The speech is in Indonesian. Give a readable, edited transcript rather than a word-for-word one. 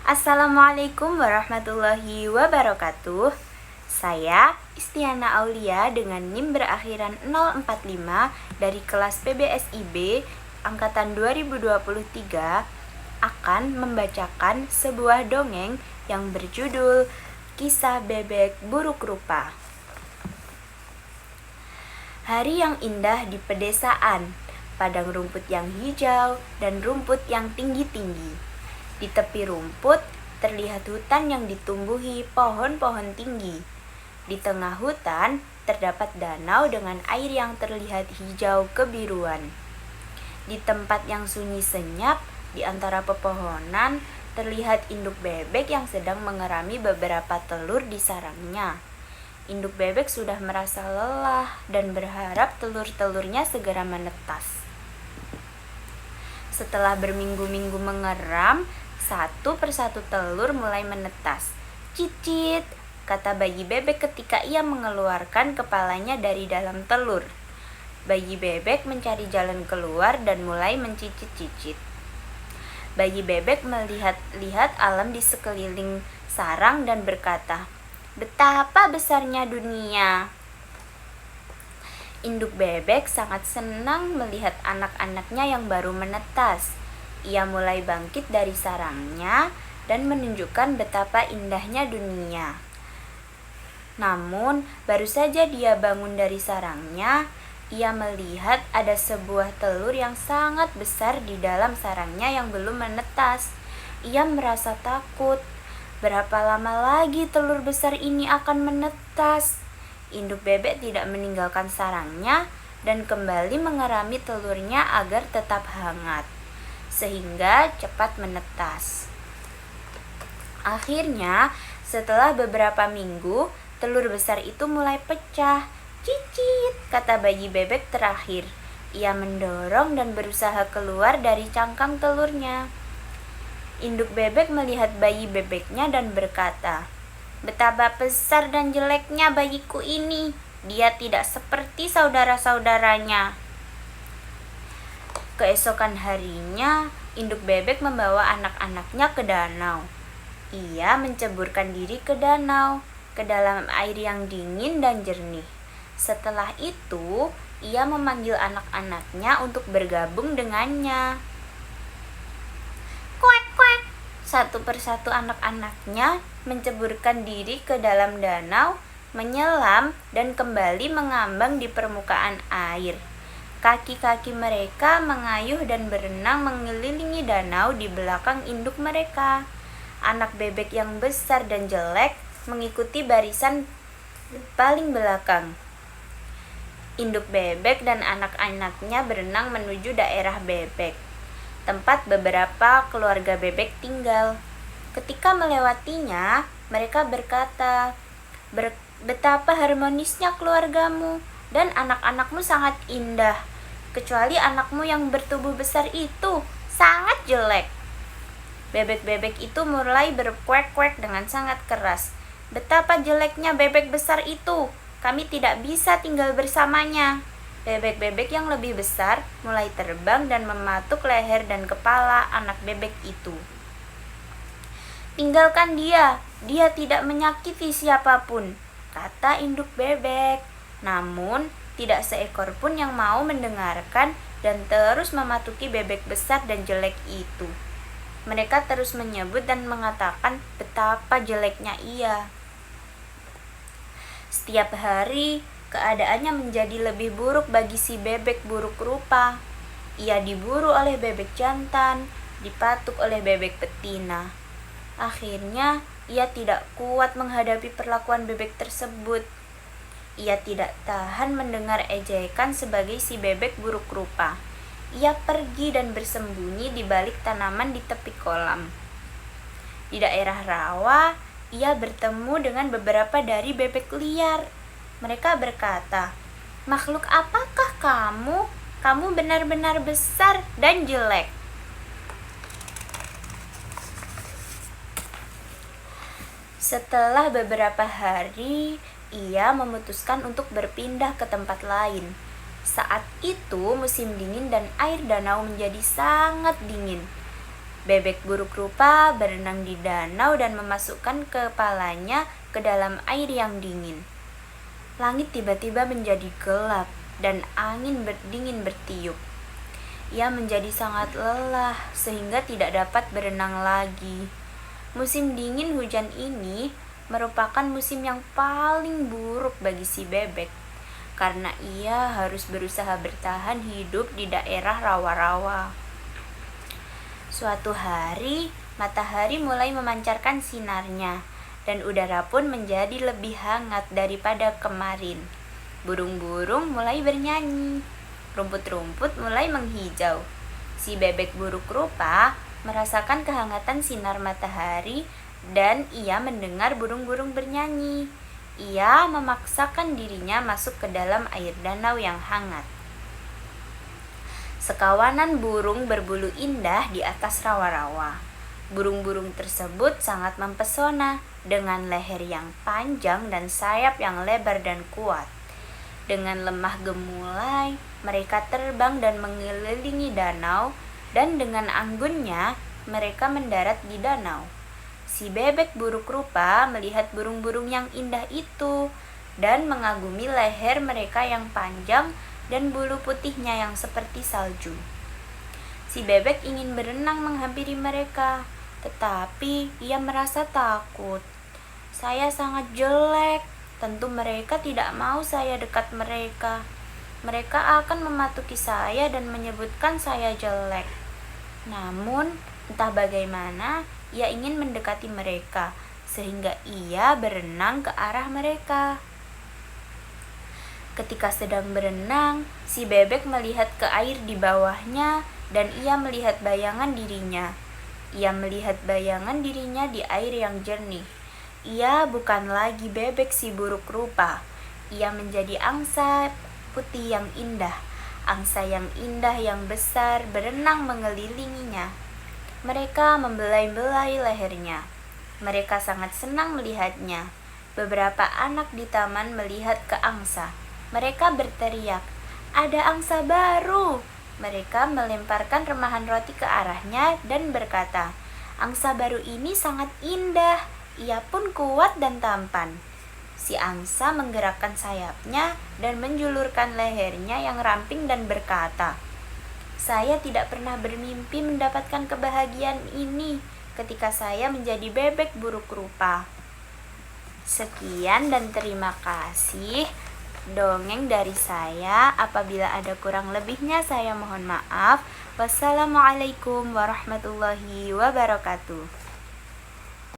Assalamualaikum warahmatullahi wabarakatuh. Saya Istiana Aulia dengan NIM berakhiran 045 dari kelas PBSIB angkatan 2023 akan membacakan sebuah dongeng yang berjudul Kisah Bebek Buruk Rupa. Hari yang indah di pedesaan, padang rumput yang hijau dan rumput yang tinggi-tinggi. Di tepi rumput terlihat hutan yang ditumbuhi pohon-pohon tinggi. Di tengah hutan terdapat danau dengan air yang terlihat hijau kebiruan. Di tempat yang sunyi senyap, di antara pepohonan, terlihat induk bebek yang sedang mengerami beberapa telur di sarangnya. Induk bebek sudah merasa lelah dan berharap telur-telurnya segera menetas. Setelah berminggu-minggu mengeram, satu persatu telur mulai menetas. Cicit, kata bayi bebek ketika ia mengeluarkan kepalanya dari dalam telur. Bayi bebek mencari jalan keluar dan mulai mencicit-cicit. Bayi bebek melihat-lihat alam di sekeliling sarang dan berkata, "Betapa besarnya dunia." Induk bebek sangat senang melihat anak-anaknya yang baru menetas. Ia mulai bangkit dari sarangnya dan menunjukkan betapa indahnya dunia. Namun, baru saja dia bangun dari sarangnya, ia melihat ada sebuah telur yang sangat besar di dalam sarangnya yang belum menetas. Ia merasa takut. Berapa lama lagi telur besar ini akan menetas? Induk bebek tidak meninggalkan sarangnya dan kembali mengerami telurnya agar tetap hangat, sehingga cepat menetas. Akhirnya, setelah beberapa minggu, telur besar itu mulai pecah. Cicit, kata bayi bebek terakhir. Ia mendorong dan berusaha keluar dari cangkang telurnya. Induk bebek melihat bayi bebeknya dan berkata, "Betapa besar dan jeleknya bayiku ini. Dia tidak seperti saudara-saudaranya." Keesokan harinya, induk bebek membawa anak-anaknya ke danau. Ia menceburkan diri ke danau, ke dalam air yang dingin dan jernih. Setelah itu, ia memanggil anak-anaknya untuk bergabung dengannya. Kuek, kuek. Satu persatu anak-anaknya menceburkan diri ke dalam danau, menyelam, dan kembali mengambang di permukaan air. Kaki-kaki mereka mengayuh dan berenang mengelilingi danau di belakang induk mereka. Anak bebek yang besar dan jelek mengikuti barisan paling belakang. Induk bebek dan anak-anaknya berenang menuju daerah bebek, tempat beberapa keluarga bebek tinggal. Ketika melewatinya, mereka berkata, "Betapa harmonisnya keluargamu dan anak-anakmu sangat indah. Kecuali anakmu yang bertubuh besar itu, sangat jelek." Bebek-bebek itu mulai berkuek-kuek dengan sangat keras. "Betapa jeleknya bebek besar itu, kami tidak bisa tinggal bersamanya." Bebek-bebek yang lebih besar mulai terbang dan mematuk leher dan kepala anak bebek itu. "Tinggalkan dia, dia tidak menyakiti siapapun," kata induk bebek. Namun, tidak seekor pun yang mau mendengarkan dan terus mematuki bebek besar dan jelek itu. Mereka terus menyebut dan mengatakan betapa jeleknya ia. Setiap hari, keadaannya menjadi lebih buruk bagi si bebek buruk rupa. Ia diburu oleh bebek jantan, dipatuk oleh bebek betina. Akhirnya, ia tidak kuat menghadapi perlakuan bebek tersebut. Ia tidak tahan mendengar ejekan sebagai si bebek buruk rupa. Ia pergi dan bersembunyi di balik tanaman di tepi kolam. Di daerah rawa, ia bertemu dengan beberapa dari bebek liar. Mereka berkata, "Makhluk apakah kamu? Kamu benar-benar besar dan jelek." Setelah beberapa hari, ia memutuskan untuk berpindah ke tempat lain. Saat itu musim dingin dan air danau menjadi sangat dingin. Bebek buruk rupa berenang di danau dan memasukkan kepalanya ke dalam air yang dingin. Langit tiba-tiba menjadi gelap dan angin dingin bertiup. Ia menjadi sangat lelah sehingga tidak dapat berenang lagi. Musim dingin hujan ini merupakan musim yang paling buruk bagi si bebek, karena ia harus berusaha bertahan hidup di daerah rawa-rawa. Suatu hari, matahari mulai memancarkan sinarnya, dan udara pun menjadi lebih hangat daripada kemarin. Burung-burung mulai bernyanyi, rumput-rumput mulai menghijau. Si bebek buruk rupa merasakan kehangatan sinar matahari dan ia mendengar burung-burung bernyanyi. Ia memaksakan dirinya masuk ke dalam air danau yang hangat. Sekawanan burung berbulu indah di atas rawa-rawa. Burung-burung tersebut sangat mempesona dengan leher yang panjang dan sayap yang lebar dan kuat. Dengan lemah gemulai, mereka terbang dan mengelilingi danau, dan dengan anggunnya mereka mendarat di danau. Si bebek buruk rupa melihat burung-burung yang indah itu dan mengagumi leher mereka yang panjang dan bulu putihnya yang seperti salju. Si bebek ingin berenang menghampiri mereka, tetapi ia merasa takut. Saya sangat jelek, tentu mereka tidak mau saya dekat mereka. Mereka akan mematuki saya dan menyebutkan saya jelek. Namun, entah bagaimana, ia ingin mendekati mereka, sehingga ia berenang ke arah mereka. Ketika sedang berenang, si bebek melihat ke air di bawahnya, dan ia melihat bayangan dirinya. Ia melihat bayangan dirinya di air yang jernih. Ia bukan lagi bebek si buruk rupa. Ia menjadi angsa putih yang indah. Angsa yang indah yang besar berenang mengelilinginya. Mereka membelai-belai lehernya. Mereka sangat senang melihatnya. Beberapa anak di taman melihat ke angsa. Mereka berteriak, "Ada angsa baru!" Mereka melemparkan remahan roti ke arahnya dan berkata, "Angsa baru ini sangat indah. Ia pun kuat dan tampan." Si angsa menggerakkan sayapnya dan menjulurkan lehernya yang ramping dan berkata, "Saya tidak pernah bermimpi mendapatkan kebahagiaan ini ketika saya menjadi bebek buruk rupa." Sekian dan terima kasih dongeng dari saya. Apabila ada kurang lebihnya saya mohon maaf. Wassalamualaikum warahmatullahi wabarakatuh.